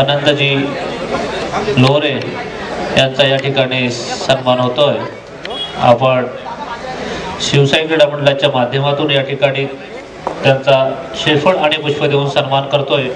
अनंतजी लोरे यांचा या ठिकाणी सन्मान होतोय। आपण शिवसाई क्रीडा मंडळाच्या माध्यमातून या ठिकाणी त्यांचा श्रीफळ आणि पुष्प देऊन सन्मान करतोय।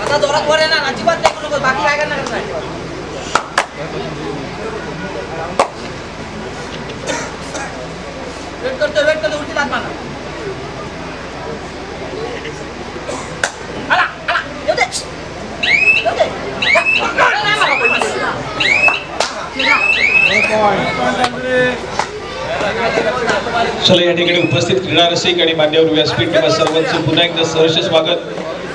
आता जोरात वर येणार अजिबात नाही करू बाकी काय करणार नाही। वेट करतो उलटी लात मारा। आला येऊ दे चला या ठिकाणी उपस्थित क्रीडा रसिक आणि मान्यवर व्यासपीठ किंवा सर्वांचं पुन्हा एकदा सहर्ष स्वागत।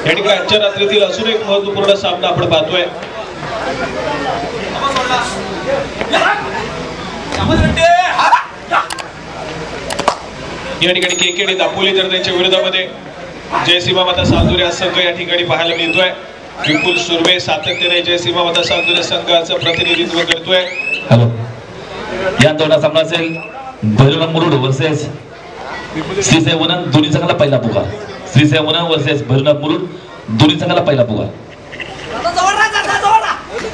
या ठिकाणी आजच्या रात्रीतील अजून एक महत्वपूर्ण सामना आपण पाहतोय। या ठिकाणी केकेडी दापोली तर त्यांच्या विरोधामध्ये जय सीमा माता सालदुरे हा संघ या ठिकाणी पाहायला मिळतोय। विपुल सुर्वे सातत्याने जय सीमा माता सालदुरे संघाचं प्रतिनिधित्व करतोय। हॅलो, या दोन सामना असेल भैरवनाथ मुरुड वर्सेस श्रीसाई वनन, दोन्ही संघाला पहिला पुकार। श्रीसाई वनन वर्सेस भैरवनाथ मुरुड, दोन्ही संघाला पहिला पुकार।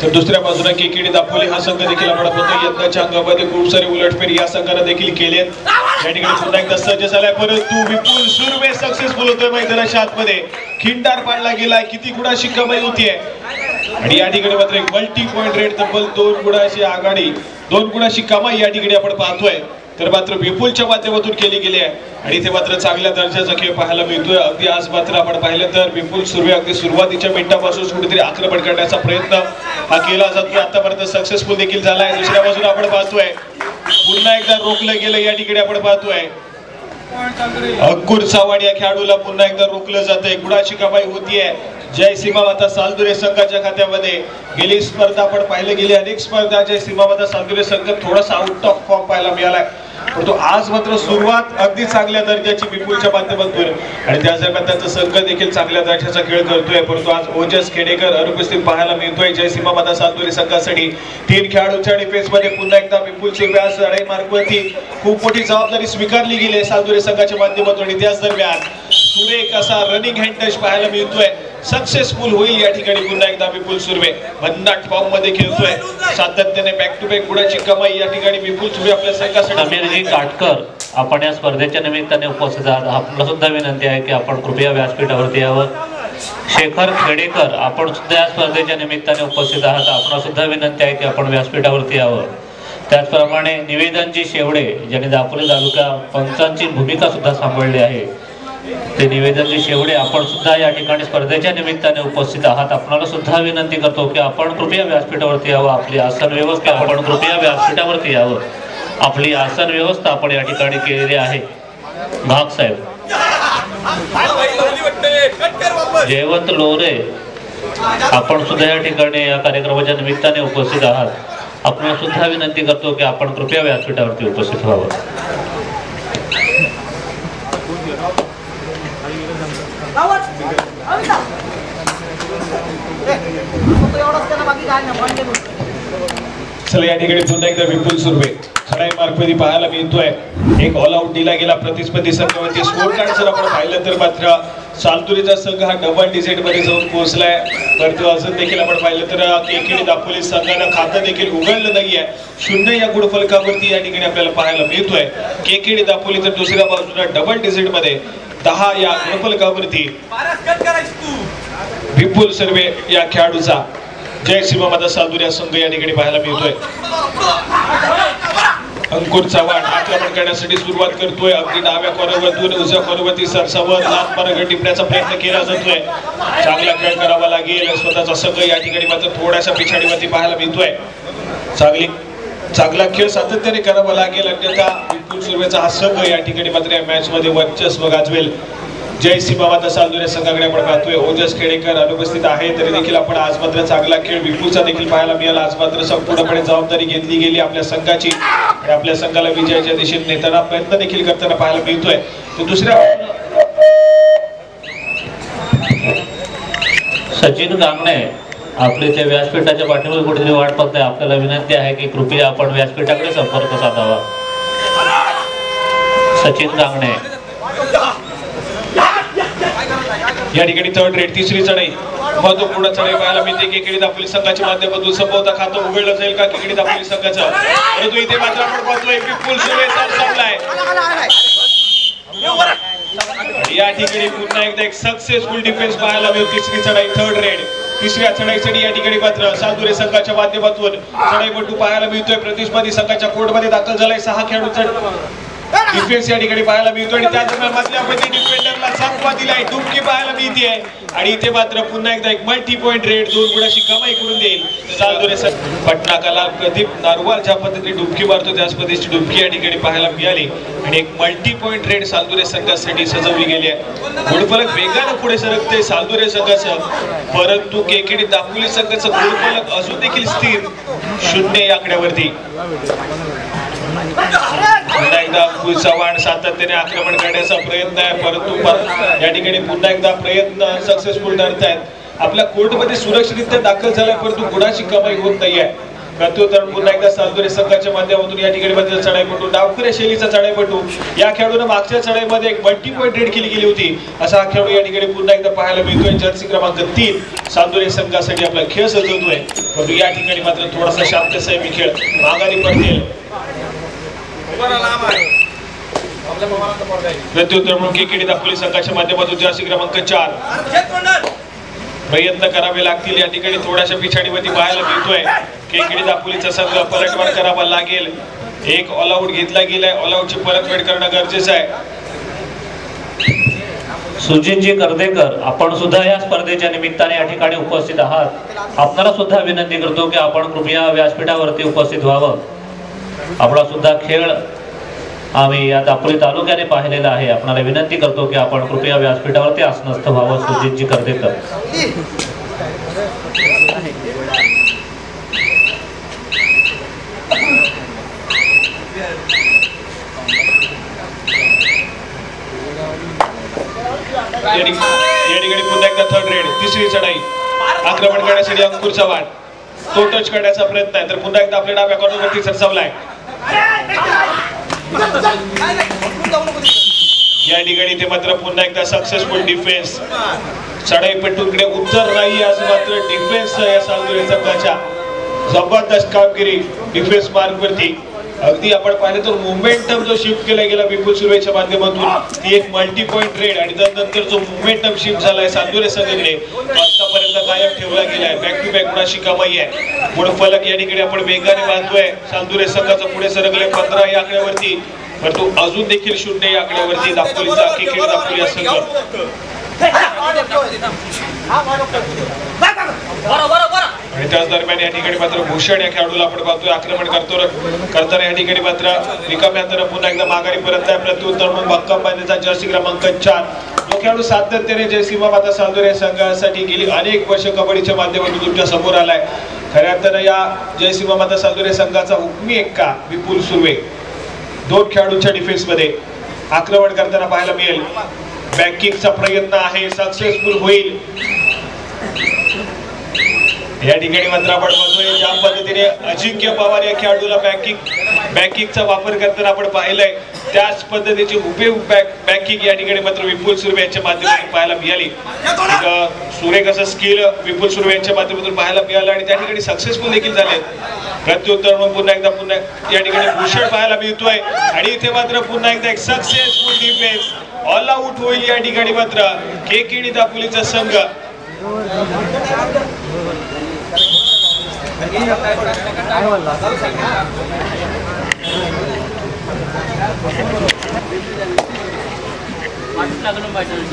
तर दुसऱ्या बाजूला केकेडी दापोली हा संघ देखील आपण बघतो। यंदाच्या अंगामध्ये खूप सारे उलटफेर या संघाने देखील केलेत। या ठिकाणी पुन्हा एकदा सज्ज झालाय, परंतु विपुल सुर्वे सक्सेसफुल होतोय मैदानाच्या आतमध्ये। खिंडार पाडला गेलाय, किती गुणाची कमाई होतीये आणि या ठिकाणी मात्र एक मल्टी पॉइंट रेट तब्बल 2 गुणाची आघाडी, 2 गुणाची कमाई या ठिकाणी आपण पाहतोय। तर मात्र विपुलच्या माध्यमातून केली गेली आहे आणि इथे मात्र चांगल्या दर्जाचा खेळ पाहायला मिळतोय। अगदी आज मात्र आपण पाहिलं तर विपुल सुर्वे अगदी सुरुवातीच्या मिनिटापासून कुठेतरी आक्रमण करण्याचा प्रयत्न हा केला जातोय, आतापर्यंत सक्सेसफुल देखील झालाय। दुसऱ्या बाजूला आपण पाहतोय पुन्हा एकदा रोखलं गेलं, या ठिकाणी आपण पाहतोय अंकुर चव्हाण या खेळाडूला पुन्हा एकदा रोखलं जातंय। गुणाची कमाई होतीये जय सीमा माता सालदुरे संघाच्या खात्यामध्ये। गेली स्पर्धा आपण पाहिले, गेली अनेक स्पर्धा जय सीमा माता सालदुरे संघ थोडासा आउट ऑफ फॉर्म पाहायला मिळालाय, परंतु आज मात्र सुरुवात अगदी चांगल्या दर्जाची विपुलच्या माध्यमातून आणि त्याच दरम्यान त्यांचा संघ देखील चांगल्या दर्जाचा खेळ करतोय। परंतु आज ओजस खेडेकर अनुपस्थित पाहायला मिळतोय जय सीमा माता सालदुरे संघासाठी। 3 खेळाडूंच्या डिफेन्स मध्ये पुन्हा एकदा विपुल सुर्वे आज लढाई मार्गावरती खूप मोठी जबाबदारी स्वीकारली गेली आहे सालदुरे संघाच्या माध्यमातून आणि त्याच दरम्यान सुरेख असा रनिंग हँड टच पाहायला मिळतोय। सक्सेसफुल होईल या ठिकाणी पुन्हा एकदा विपुल सुर्वे भन्नाट फॉर्म मध्ये खेळतोय, सातत्याने बॅक टू बॅक गुणाची कमाई या ठिकाणी विपुल सुर्वे आपल्या संघासाठी। समीरजी काटकर आपण या स्पर्धेच्या निमित्ताने उपस्थित आहात, आपल्याला सुद्धा विनंती आहे की आपण कृपया व्यासपीठावरती यावं। शेखर खेडेकर आपण सुद्धा या स्पर्धेच्या निमित्ताने उपस्थित आहात, आपल्याला सुद्धा विनंती आहे की आपण व्यासपीठावरती यावं। त्याचप्रमाणे निवेदनजी शेवडे ज्यांनी दापोली तालुका पंचांची भूमिका सुद्धा सांभाळली आहे, ते निवेदनजी शेवडे आपण सुद्धा या ठिकाणी स्पर्धेच्या निमित्ताने उपस्थित आहात, आपल्याला सुद्धा विनंती करतो की आपण कृपया व्यासपीठावरती यावं। आपली आसन व्यवस्था आपण कृपया व्यासपीठावरती यावं। आपली आसन व्यवस्था आपण या ठिकाणी केलेली आहे। भाग साहेब जयवंत लोरे आपण सुद्धा या ठिकाणी या कार्यक्रमाच्या निमित्ताने उपस्थित आहात, आपल्याला सुद्धा विनंती करतो की आपण कृपया व्यासपीठावरती उपस्थित व्हावं। चला या ठिकाणी पुन्हा एकदा विपुल सुर्वे लढाई मार्गमध्ये पाहायला मिळतोय। एक ऑल आउट दिला गेला प्रतिस्पर्धी संघावरती। स्कोर कार्ड जर आपण पाहिलं तर मात्र सालदुरेचा संघ हा डबल डिजिट मध्ये जाऊन पोहोचलाय, परंतु अजून देखील आपण पाहिलं तर केकेडी दापोली संघानं खातं देखील उघडलं नाहीये। 0 या गुणफलकावरती या ठिकाणी आपल्याला पाहायला मिळतोय। केकेडी दापोली तर दुसऱ्या बाजूला डबल डिजिट मध्ये 10 या गुणफलकावरती विपुल सुर्वे या खेळाडूचा जय सीमा माता सालदुरे संघ या ठिकाणी पाहायला मिळतोय। अंकुर चव्हाण आक्रमण करण्यासाठी सुरुवात करतोय, अगदी डाव्या कॉर्नरवरून उजव्या कॉर्नरवरती सरसावत लात मार्ग टिपण्याचा प्रयत्न केला जातोय। चांगला खेळ करावा लागेल, स्वतःचा संघ या ठिकाणी मात्र थोड्याशा पिछाडीवरती पाहायला मिळतोय। चांगला खेळ सातत्याने करावा लागेल, अन्यथा विपुल सुर्वेचा हा संघ या ठिकाणी मात्र या मॅच मध्ये वर्चस्व गाजवेल। जय सीमामाता सालदुरे संघाकडे आपण पाहतोय. ओजस खेडेकर अनुपस्थित आहे तरी देखील आपण आज मात्र चांगला खेळ विपुलचा देखील पाहायला मिळाला. आज मात्र संपूर्णपणे जबाबदारी घेतली गेली आपल्या संघाची आणि आपल्या संघाला विजयाच्या दिशेने नेताना प्रयत्न देखील करताना पाहायला मिळतोय. तर दुसऱ्या सचिन गांगणे आपले ते व्यासपीठाच्या पाठीवर कुठेतरी वाट पाहताय. आपल्याला विनंती आहे की कृपया आपण व्यासपीठाकडे संपर्क साधावा. सचिन गांगणे या ठिकाणी थर्ड रेड तिसरी चढाई महत्वपूर्ण चढाई पाहायला मिळते. केकेडी दापोली संघाच्या माध्यमातून संभवता खातं उघडलं जाईल का केकेडी दापोली संघाचं. परंतु इथे मात्र आपण पाहतोय विपुल सुरेचा सामना या ठिकाणी पुन्हा एकदा एक सक्सेसफुल डिफेन्स पाहायला मिळते. तिसरी चढाई थर्ड रेड तिसऱ्या चढाईसाठी या ठिकाणी मात्र सालदुरे संघाच्या माध्यमातून चढाईपटू पाहायला मिळतोय. प्रतिस्पर्धी संघाच्या कोर्टमध्ये दाखल झालाय. 6 खेळाडूंचा डिफेन्स या ठिकाणी पाहायला मिळतो आणि त्या दरम्यान मधल्यामध्ये डिफेंडरला चकवा दिलाय. डुबकी पाहायला मिळते आणि इथे मात्र पुन्हा एकदा एक मल्टी पॉइंट रेड 2 गुणाची कमाई करून देईल सालदुरे पटना कला. प्रदीप नारवाल ज्या पद्धतीने डुबकी मारतो त्याच पद्धतीची डुबकी या ठिकाणी पाहायला मिळाली आणि एक मल्टी पॉइंट रेड सालदुरे संघासाठी सजवली गेली आहे. गुणफलक वेगानं पुढे सरकते सालदुरे संघाचं, परंतु केकेडी दापोली संघाचं गुणफलक अजून देखील स्थिर 0 या आकड्यावरती. पुन्हा एकदा चव्हाण सातत्याने आक्रमण करण्याचा प्रयत्न आहे परंतु या ठिकाणी पुन्हा एकदा प्रयत्न सक्सेसफुल ठरत आहेत. आपल्या कोर्टमध्ये सुरक्षितरित्या दाखल झालाय परंतु गुणाची कमाई होत नाहीये. प्रत्युत्तर पुन्हा एकदा सालदुरे संघाच्या माध्यमातून या ठिकाणी मध्ये चढाईपटू डावखुऱ्या शैलीचा चढाईपटू या खेळाडूने मागच्या चढाईमध्ये एक मल्टी पॉइंट रेड केली गेली होती. असा हा खेळाडू या ठिकाणी पुन्हा एकदा पाहायला मिळतोय. जर्सी क्रमांक 3 सालदुरे संघासाठी आपला खेळ सजवतोय परंतु या ठिकाणी मात्र थोडासा शांत संयमी खेळ माघारी पडतील. प्रत्युत्तर म्हणून केकेडी दापोली संघाच्या माध्यमातून जर्सी क्रमांक 4 प्रयत्न करावे लागतील. या ठिकाणी थोड्याशा पिछाडीवरती पाहायला मिळतोय. केकेडी दापोलीचा संघ पलटवार करावा लागेल. एक ऑल आउट घेतला गेलाय. ऑल आउटची परतफेड करणं गरजेचं आहे. सुजितजी कर्देकर आपण सुद्धा या स्पर्धेच्या निमित्ताने या ठिकाणी उपस्थित आहात. आपल्याला सुद्धा विनंती करतो की आपण कृपया व्यासपीठावरती उपस्थित व्हावं. आपला सुद्धा खेळ आम्ही या दापोली तालुक्याने पाहिलेला आहे. आपल्याला विनंती करतो की आपण कृपया व्यासपीठावरती आसनस्थ व्हावं. सुजितजी कर्देकर या ठिकाणी पुन्हा एकदा थर्ड रेड तिसरी चढाई आक्रमण करण्यासाठी अंकुर चव्हाण तो टच करण्याचा प्रयत्न आहे तर पुन्हा एकदा आपल्या डाव्या कॉर्नरवरती सरसावलाय. या ठिकाणी ते मात्र पुन्हा एकदा सक्सेसफुल डिफेन्स चढाईपटूकडे उत्तर नाही. आज मात्र डिफेन्स या सालदुरे संघाच्या जबरदस्त कामगिरी डिफेन्स मार्कवरती. अगदी आपण पाहिलं तर मोमेंटम जो शिफ्ट केला गेला विपुल सुर्वेच्या माध्यमातून ती एक मल्टी पॉइंट रेड आणि त्यानंतर जो मोमेंटम शिफ्ट झालाय सालदुरे संघाकडे आतापर्यंत कायम ठेवला गेलाय. बॅक टू बॅक गुणाची कमाई आहे. पुढे फलक या ठिकाणी आपण वेगाने बांधतोय. सालदुरे संघाचं पुढे सरकले 15 या आकड्यावरती परंतु अजून देखील 0 या आकड्यावरती दापोलीचा केकेडी दापोली हा संघ. आणि त्याच दरम्यान या ठिकाणी मात्र भूषण या खेळाडूला आपण पाहतोय आक्रमण करताना या ठिकाणी मात्र रिकाम्या अंतराने पुन्हा एकदा माघारी परत आहे. प्रत्युत्तर म्हणून भक्कम बांधण्याचा जर्सी क्रमांक 4 जो खेळाडू सातत्याने जय सीमामाता सालदुरे संघासाठी गेली अनेक वर्ष कबड्डीच्या माध्यमातून तुमच्या समोर आलाय. खऱ्या अर्थानं या जय सीमामाता सालदुरे संघाचा हुकमी एक्का विपुल सुर्वे 2 खेळाडूंच्या डिफेन्स मध्ये आक्रमण करताना पाहायला मिळेल. बॅकिंगचा प्रयत्न आहे सक्सेसफुल होईल. या ठिकाणी मात्र आपण बघतोय ज्या पद्धतीने अजिंक्य पवार या खेळाडूला बॅकिंगचा वापर करताना आपण पाहिलंय त्याच पद्धतीची हुबेहूब बॅकिंग या ठिकाणी मात्र विपुल सुर्वे यांच्या माध्यमातून पाहायला मिळाली. सुरेख असं स्किल विपुल सुर्वे यांच्या माध्यमातून पाहायला मिळालं आणि त्या ठिकाणी सक्सेसफुल देखील झाले. प्रत्युत्तर म्हणून पुन्हा या ठिकाणी भूषण पाहायला मिळतोय आणि इथे मात्र पुन्हा एकदा एक सक्सेसफुल डिफेन्स ऑल आउट होईल. या ठिकाणी मात्र केकेडी दापोलीचा संघ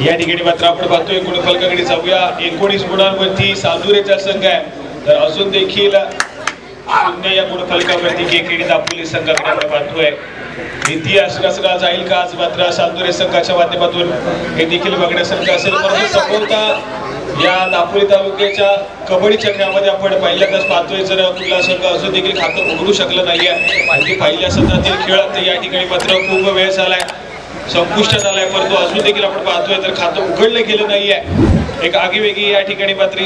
या ठिकाणी मात्र आपण पाहतोय गुणफलकाकडे जाऊया. 19 गुणांवरती सालदुरेचा संघ आहे तर अजून देखील पुन्हा या गुणफलकावरती केकेडी दापोली संघाकडे आपण पाहतोय. इतिहास कसला जाईल का आज मात्र सालदुरे संघाच्या माध्यमातून हे देखील बघण्यासारखं असेल. परंतु सपोर्टा या दापोली तालुक्याच्या कबड्डीच्या खेळामध्ये आपण पहिल्यांदाच पाहतोय. जर कुठला संघ अजून देखील खातं उघडू शकलं नाहीये आणि पहिल्या सत्रातील खेळात या ठिकाणी मात्र खूप वेळ झालाय, संपुष्टात आलाय, परंतु अजून देखील आपण पाहतोय तर खातं उघडलं गेलं नाहीये. एक आगीवेगळी या ठिकाणी मात्र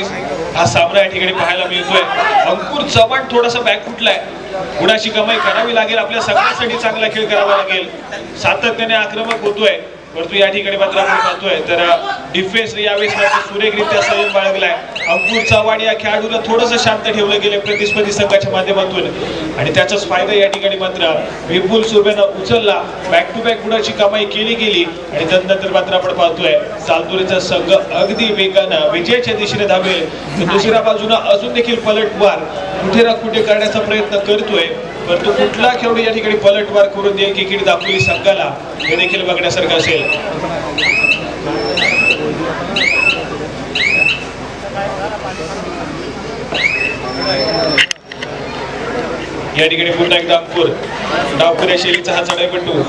हा सामना या ठिकाणी पाहायला मिळतोय. अंकुर चव्हाण थोडासा बॅक फुटलाय, गुणाची कमाई करावी लागेल, आपल्या सगळ्यांसाठी चांगला खेळ करावा लागेल. सातत्याने आक्रमक होतोय, परंतु या ठिकाणी मात्र आपण पाहतोय तर डिफेन्स यावेळेस मात्र सुरेखरित्या संयम बाळगलाय. अंकुर चव्हाण या खेळाडूला थोडंसं शांत ठेवलं गेलं प्रतिस्पर्धी संघाच्या माध्यमातून आणि त्याचाच फायदा या ठिकाणी मात्र विपुल सुर्वेनं उचलला. बॅक टू बॅक गुणाची कमाई केली गेली आणि त्यानंतर मात्र आपण पाहतोय सालदुरेचा संघ अगदी वेगानं विजयाच्या दिशेने धावेल. दुसऱ्या बाजूला अजून देखील पलटवार कुठे ना कुठे करण्याचा प्रयत्न करतोय, परंतु कुठला खेळाडू या ठिकाणी पलटवार करून देईल केकेडी दापोली संघाला हे देखील बघण्यासारखं असेल. या ठिकाणी पुन्हा एकदा अंकुर डावखुऱ्या शैलीचा हा चढाईपटू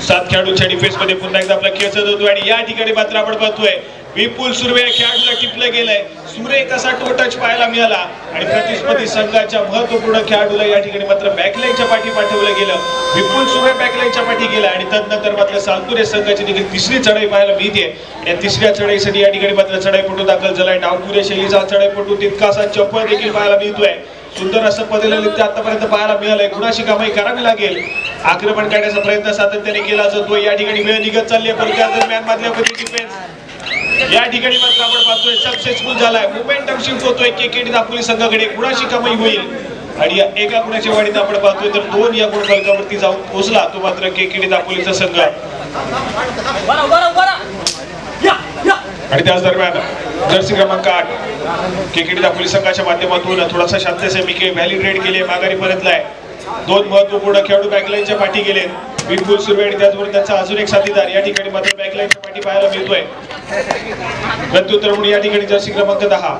सात खेळाडूंच्या डिफेन्स मध्ये पुन्हा एकदा आपला खेळ होतो आणि या ठिकाणी मात्र आपण पाहतोय विपुल सुर्वे या खेळाडूला टिपलं गेलंय. सुरेख असा टो टच पाहायला मिळाला आणि प्रतिस्पर्धी संघाच्या महत्वपूर्ण खेळाडूला या ठिकाणी मात्र बॅकलाईनच्या पाठी पाठवलं गेलं. विपुल सुर्वे बॅकलाईनच्या पाठी गेला आणि त्यानंतर मात्र सालदुरे संघाची देखील तिसरी चढाई पाहायला मिळते. या तिसऱ्या चढाईसाठी या ठिकाणी मात्र चढाईपटू दाखल झालाय. डावखुऱ्या शैलीचा चढाईपटू तितकासा चप्पल देखील पाहायला मिळतोय. सुंदर असं पदललित आतापर्यंत पाहायला मिळालंय. गुणाची कमाई करावी लागेल, आक्रमण करण्याचा प्रयत्न सातत्याने केला जातो. या ठिकाणी वेळ निघत चालली आहे, पण त्या दरम्यान मधल्या डिफेन्स या ठिकाणी मात्र आपण पाहतोय सक्सेसफुल झालाय. मोमेंटम शिफ्ट होतोय केकेडी दापोली संघाकडे. गुणाची कमाई होईल आणि या एका गुणाच्या वाढीत आपण पाहतोय तर 2 या गुण फलकावरती जाऊन पोहोचला तो मात्र केकेडी दापोलीचा संघ. आणि त्याच दरम्यान जर्सी क्रमांक 8 केकेडी दापोली संघाच्या माध्यमातून थोडासा शांतसे मिके व्हॅलिडेट केले, माघारी परतलाय. 2 महत्वपूर्ण खेळाडू बॅकलाईनच्या पाठी गेले, विपुल सुर्वे आणि त्याचबरोबर त्यांचा अजून एक साथीदार या ठिकाणी मात्र बॅकलाईनच्या पाठी पाहायला मिळतोय. प्रत्युत्तर म्हणून या ठिकाणी जर्सी क्रमांक 10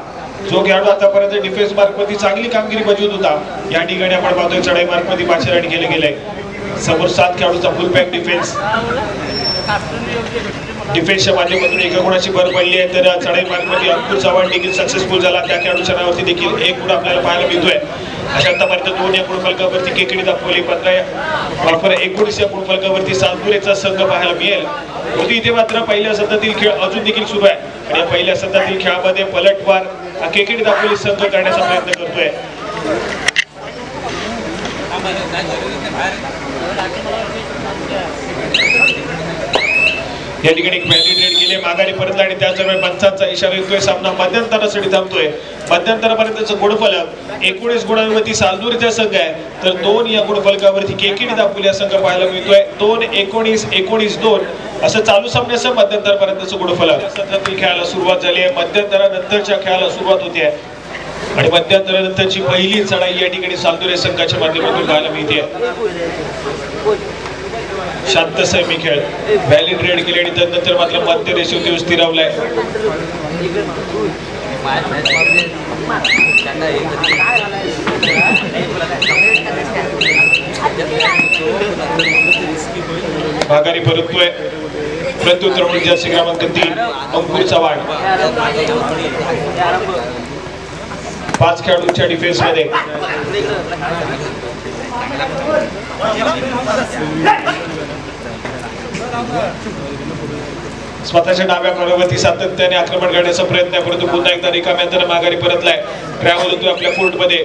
जो खेळाडू आतापर्यंत डिफेन्स मार्कमध्ये चांगली कामगिरी बजावत होता या ठिकाणी आपण पाहतोय चढाई मार्कमध्ये पाचारण केले गेले. समोर 7 खेळाडूचा फुल बॅक डिफेन्स. डिफेन्सच्या माध्यमातून एका गुणाची भर पडली आहे तर चढाई मार्कमध्ये अंकुर चव्हाण देखील सक्सेसफुल झाला. त्या खेळाडूच्या नावावरती देखील 1 गुण आपल्याला पाहायला मिळतोय. अशा आतापर्यंत 2 या गुणफलकावरती केकेडी दापोली 19 या गुणफलकावरती सालदुरेचा संघ पाहायला मिळेल. होती इथे मात्र पहिल्या सत्रातील खेळ अजून देखील सुरू आहे आणि या पहिल्या सत्रातील खेळामध्ये पलटवार हा केकेडी दापोली संघ करण्याचा प्रयत्न करतोय. या ठिकाणी एक व्हॅलिडेट केले, माघारी परतला आणि त्याच दरम्यान पंचांचा इशारा येतोय. सामना मध्यंतरासाठी थांबतोय. मध्यंतरापर्यंतचं गुणफलक 19 गुणांवरती सालदुरेचा संघ आहे तर 2 या गुणफलकावरती केकेडी दापोली हा संघ पाहायला मिळतोय. 2 19 19 2 असं चालू सामन्याचं मध्यंतरापर्यंतचं गुणफलक. सत्रातील खेळाला सुरुवात झाली आहे, मध्यंतरानंतरच्या खेळाला सुरुवात होते आणि मध्यंतरानंतरची पहिली चढाई या ठिकाणी सालदुरे संघाच्या माध्यमातून पाहायला मिळते. शांत संयमी खेळ व्हॅलिड रेड केले आणि त्यानंतर मात्र मध्य रेषेवरती स्थिरावलाय. माघारी परततोय. प्रत्युत्तर म्हणून जर्सी क्रमांक 3 अंकुर चव्हाण. 5 खेळाडूंच्या डिफेन्स मध्ये स्वतःच्या डाव्या कॉर्नरवरती सातत्याने आक्रमण करण्याचा प्रयत्न आहे, परंतु पुन्हा एकदा रिकाम्याने माघारी परतलाय. ट्रॅव्हल होतोय आपल्या फोर्ट मध्ये.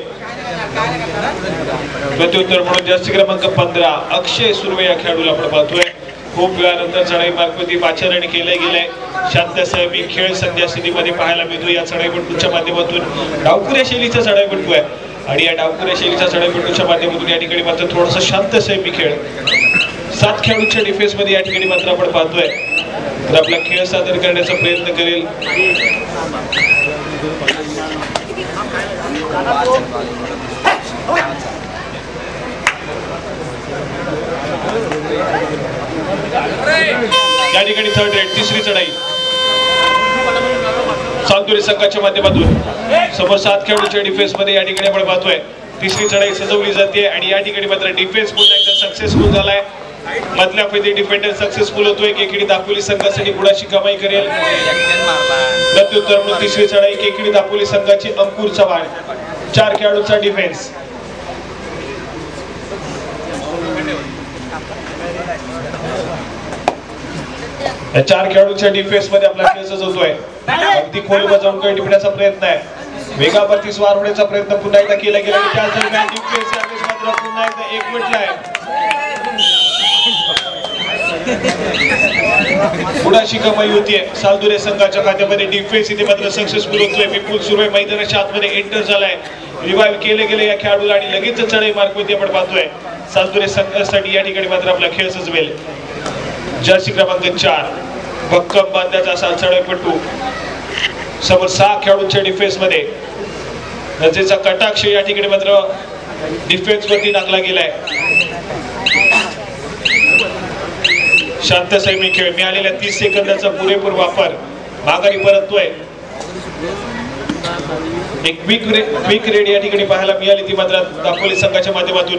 प्रत्युत्तर म्हणून जर्सी क्रमांक 15 अक्षय सुर्वे या खेळाडूला आपण पाहतोय. खूप वेळानंतर चढाई मार्गमध्ये पाचारण केले गेले. शांत संयमी खेळ सध्या स्थितीमध्ये पाहायला मिळतो. या चढाईपटूच्या माध्यमातून डावखुऱ्या शैलीचा चढाईपटू आहे आणि या डावखुऱ्या शैलीच्या चढाईपटूच्या माध्यमातून या ठिकाणी मात्र थोडासा शांत संयमी खेळ 7 खेळाडूंच्या डिफेन्स मध्ये या ठिकाणी मात्र आपण पाहतोय. तर आपला खेळ सादर करण्याचा प्रयत्न करेल. या ठिकाणी 3rd रेड तिसरी चढाई सालदुरे संघाच्या माध्यमातून समोर 7 खेळाडूंच्या डिफेन्स मध्ये या ठिकाणी आपण पाहतोय तिसरी चढाई सजवली जाते आणि या ठिकाणी मात्र डिफेन्स पुन्हा एकदा सक्सेसफुल झालाय मधल्या फैदे डिफेंडर सक्सेसफुल होतोय केकेडी दापोली संघासाठी गुणाची कमाई करेल प्रत्युत्तर म्हणून तिसरी चढाई केकेडी दापोली संघाची अंकुर चव्हाण 4 खेळाडूंचा डिफेन्स या 4 खेळाडूंच्या डिफेन्स मध्ये आपला खेळ सजवतोय अगदी खोल जाऊन काही टिपण्याचा प्रयत्न आहे वेगावरती स्वार होण्याचा प्रयत्न पुन्हा एकदा केला गेला आणि त्याच दरम्यान डिफेन्स यावेळेस मात्र पुन्हा एकदा एकवटलाय गुणाची कमाई होतीये सालदुरे संघाच्या खात्यामध्ये डिफेन्स इथे मात्र सक्सेसफुल होतोय विपुल सुर्वे मैदानाच्या आतमध्ये एंटर झालाय रिवाइव्ह केले गेले या खेळाडूला आणि लगेच चढाई मार्क होती आपण पाहतोय सालदुरे संघासाठी या ठिकाणी मात्र आपला खेळ सजवेल जर्सी क्रमांक 4 भक्कम बांध्याचा असा चढाईपटू समोर 6 खेळाडूंच्या डिफेन्स मध्ये नजरेचा कटाक्ष या ठिकाणी मात्र डिफेन्स वरती टाकला गेलाय शांत संयमी खेळ मिळालेल्या 30 सेकंदाचा पुरेपूर वापर माघारी परततोय एक क्विक रेड या ठिकाणी पाहायला मिळाली ती मात्र दापोली संघाच्या माध्यमातून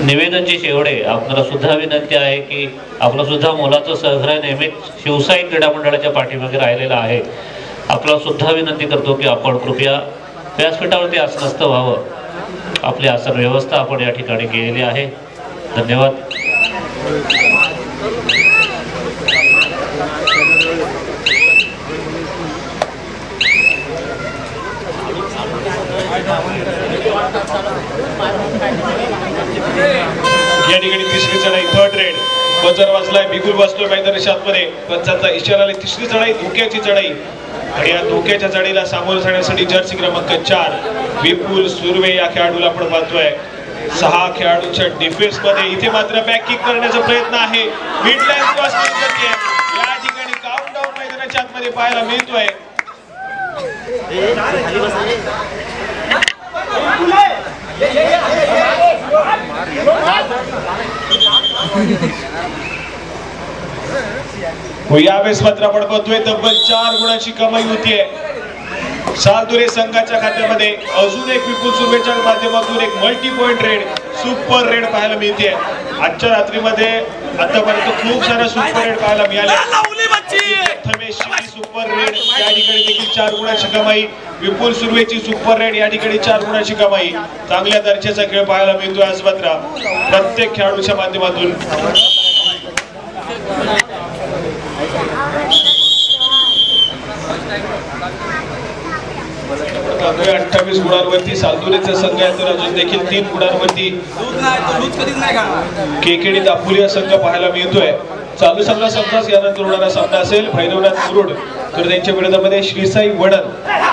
निवेदनची शेवटे आपल्याला सुद्धा विनंती आहे की आपला सुद्धा मोलाचं सहकार्य नेहमीच शिवसाई क्रीडा मंडळाच्या पाठीमागे राहिलेला आहे आपल्याला सुद्धा विनंती करतो की आपण कृपया व्यासपीठावरती आसनस्थ व्हावं आपली आसन व्यवस्था आपण या ठिकाणी केलेली आहे धन्यवाद या ठिकाणी तिसरी चढाई थर्ड रेड बजर वाजलाय बिगुल वाजतोय मैदानाच्या आतमध्ये पंचांचा इशारा आलाय तिसरी चढाई धोक्याची चढाई आणि या धोक्याच्या चढाईला सामोरं जाण्यासाठी जर्सी क्रमांक 4 विपुल सुर्वे या खेळाडूला आपण पाहतोय 6 खेळाडूंच्या डिफेन्स मध्ये इथे मात्र बॅक किक करण्याचा प्रयत्न आहे मिड लाईन क्रॉस करते या ठिकाणी काउंटडाऊन मैदानाच्या आतमध्ये पाहायला मिळतोय यावेळेस मात्र आपण पाहतोय तब्बल 4 गुणाची कमाई होतीये सालदुरे संघाच्या खात्यामध्ये अजून एक विपुल सुर्वेच्या माध्यमातून एक multi point red super red पाहायला मिळते आजच्या रात्रीमध्ये आतापर्यंत खूप साऱ्या सुपर रेड पाहायला मिळाल्या सुपर रेड या ठिकाणी देखील 4 गुणाची कमाई विपुल सुर्वेची सुपर रेड या ठिकाणी 4 गुणाची कमाई चांगल्या दर्जाचा खेळ पाहायला मिळतोय आज मात्र प्रत्येक खेळाडूच्या माध्यमातून 28 गुणांवरती सालदुरेचा संघ आहे तर अजून देखील 3 गुणांवरती केकेडी दापोली संघ पाहायला मिळतोय चालू सामना संपताच यानंतर होणारा सामना असेल भैरवनाथ मुरुड तर त्यांच्या विरोधामध्ये श्रीसाई वडद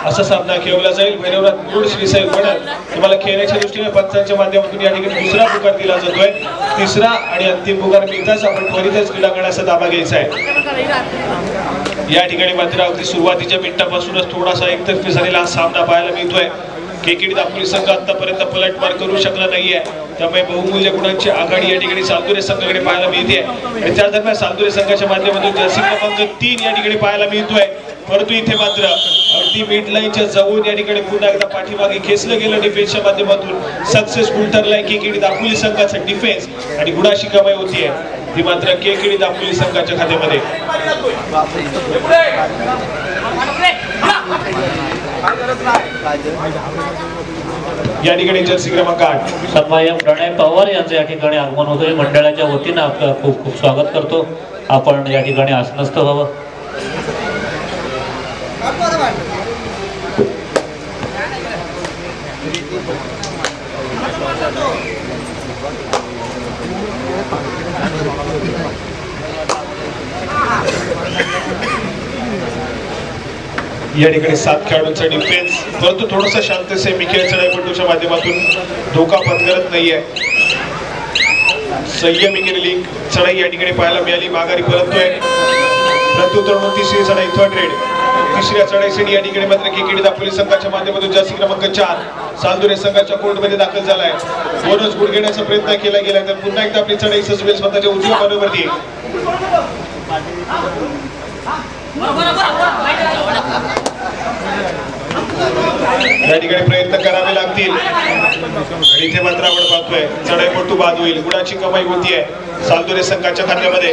असा सामना खेळवला जाईल भैरवनाथ मुरुड श्रीसाई वडद तुम्हाला खेळण्याच्या दृष्टीने पंचांच्या माध्यमातून या ठिकाणी दुसरा पुकार दिला जातोय तिसरा आणि अंतिम पुकार मिळताच आपण त्वरितच क्रीडांगणाचा ताबा घ्यायचा आहे या ठिकाणी मात्र अगदी सुरुवातीच्या मिनिटापासूनच थोडासा एकतर्फी झालेला हा सामना पाहायला मिळतोय केकेडी दापोली संघ आतापर्यंत पलटवार करू शकला नाहीये त्यामुळे बहुमूल्य गुणांची आघाडी या ठिकाणी सालदुरे संघाकडे पाहायला मिळते आणि त्या दरम्यान सालदुरे संघाच्या माध्यमातून जर्सी क्रमांक 3 या ठिकाणी पाहायला मिळतोय परंतु इथे मात्र अगदी मिड लाईनच्या जवळून या ठिकाणी पुन्हा एकदा पाठीमागे खेचलं गेलं डिफेन्सच्या माध्यमातून सक्सेसफुल ठरलाय केकेडी दापोली संघाचा डिफेन्स आणि गुणाची कमाई होतीये ती मात्र केकेडी दापोली संघाच्या खात्यामध्ये या ठिकाणी जर्सी क्रमांक 8 सन्माननीय प्रणय पवार यांचं या ठिकाणी आगमन होतोय मंडळाच्या वतीनं आपलं खूप खूप स्वागत करतो आपण या ठिकाणी आसनस्थ व्हावं या ठिकाणी 7 खेळाडूंचा डिफेन्स परंतु थोडासा शांतसे मिखेल चढाईपटूच्या माध्यमातून धोका पत्करत नाहीये संयमी केलेली चढाई या ठिकाणी पाहायला मिळाली माघारी परततोय प्रत्युत्तर म्हणून तिसरी चढाई थर्ड रेड तिसऱ्या चढाईसाठी या ठिकाणी मात्र केकेडी दापोली संघाच्या माध्यमातून जर्सी क्रमांक 4 सालदुरे संघाच्या कोर्टमध्ये दाखल झालाय बोनस गुण घेण्याचा प्रयत्न केला गेला तर पुन्हा एकदा आपली चढाई सजवेल स्वतःच्या उजव्या बाजूवरती या ठिकाणी प्रयत्न करावे लागतील आणि इथे मात्र आपण पाहतोय चढाईपट्टू बाद होईल. गुणाची कमाई होतीये सालदुरे संघाच्या खात्यामध्ये.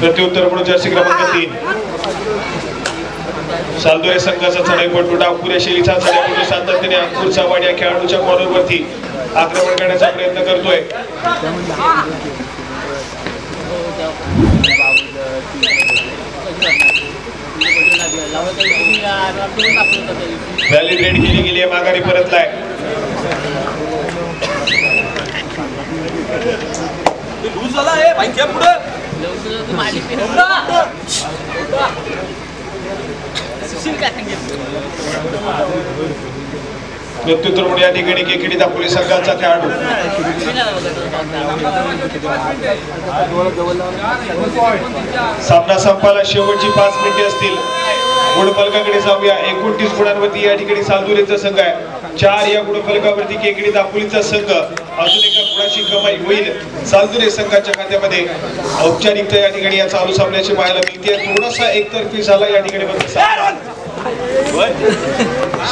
प्रत्युत्तर म्हणून जर्सी क्रमांक 3 सालदुरे संघाचा चढाईपट्टू डावपुऱ्या शैलीचा चढाईपट्टू सातत्याने अंकुर चव्हाण या खेळाडूच्या कॉर्नरवरती आक्रमण करण्याचा प्रयत्न करतोय. व्हॅलिड रेड केली गेली आहे, माघारी परतलाय. प्रत्युत्तर म्हणून या ठिकाणी केकेडी दापोली संघाचा खेळाडू. सामना संपायला शेवटची 5 मिनिटे असतील. गुणफलकाकडे जाऊया. 29 गुणांवरती या ठिकाणी सालदुरेचा संघ आहे. 4 या गुणफलकावरती केकेडी दापोलीचा संघ. अजून एका गुणाची कमाई होईल सालदुरे संघाच्या खात्यामध्ये. औपचारिकता या ठिकाणी या चालू सामन्याची पाहायला मिळते. थोडासा एकतर्फी झाला या ठिकाणी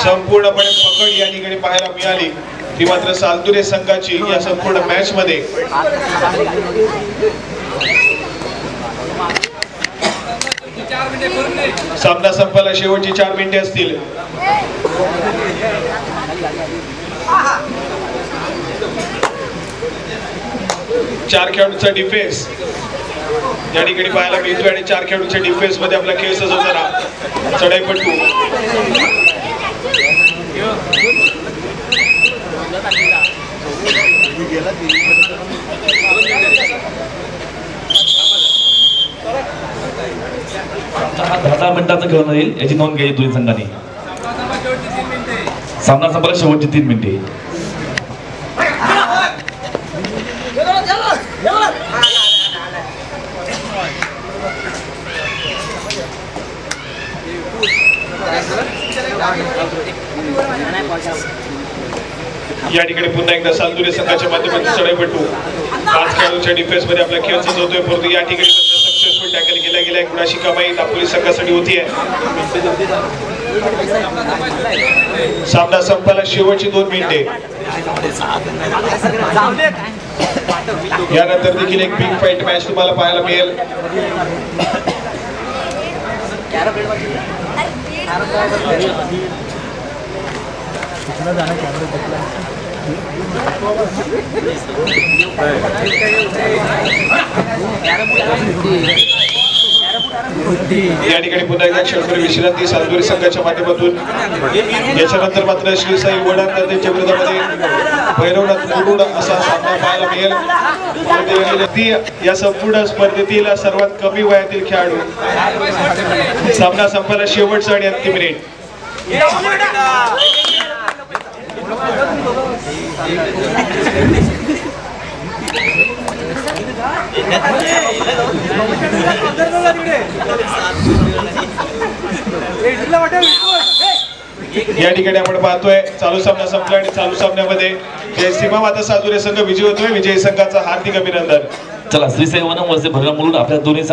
संपूर्णपणे पकड या ठिकाणी पाहायला मिळाली ती मात्र सालदुरे संघाची या संपूर्ण मॅच मध्ये. सामना संपायला शेवटची 4 मिनिटे असतील. चार खेळाडूंचा डिफेन्स या ठिकाणी पाहायला मिळतोय आणि 4 खेळाडूंच्या डिफेन्स मध्ये आपला खेळ सजवताना चढाईपट्टू. हा 10 मिनिटाचा खेळ येईल याची नोंद घ्यायची दोन्ही संघांनी. सामना संपायला शेवटची 3 मिनिटे. या ठिकाणी पुन्हा एकदा सालदुरे संघाच्या माध्यमातून चढाईपट्टू 5 खेळाडूंच्या डिफेन्स मध्ये आपला खेळ सजवतोय. परंतु या ठिकाणी सक्सेसफुल टॅकल केला गेलाय. गुणाची कमाई दापोली संघासाठी होतीये. सामना संपायला शेवटची 2 मिनिटे. यानंतर देखील एक बिग फाईट मॅच तुम्हाला पाहायला मिळेल. या ठिकाणी पुन्हा एकदा क्षणभर विश्रांती सालदुरे संघाच्या माध्यमातून. याच्यानंतर मात्र श्री साई वडार त्यांच्या विरोधामध्ये भैरवनाथ मुरुड असा सामना पाहायला मिळेल. या संपूर्ण स्पर्धेतील सर्वात कमी वयातील खेळाडू. सामना संपायला शेवटचा आणि अंतिम मिनिट. या ठिकाणी आपण पाहतोय चालू सामना संपला आणि चालू सामन्यामध्ये जयसीमा माता सालदुरे संघ विजयी होतोय. विजयी संघाचा हार्दिक अभिनंदन. चला श्री साई वनम वरचे भरणा मुरुड आपल्या दोन्ही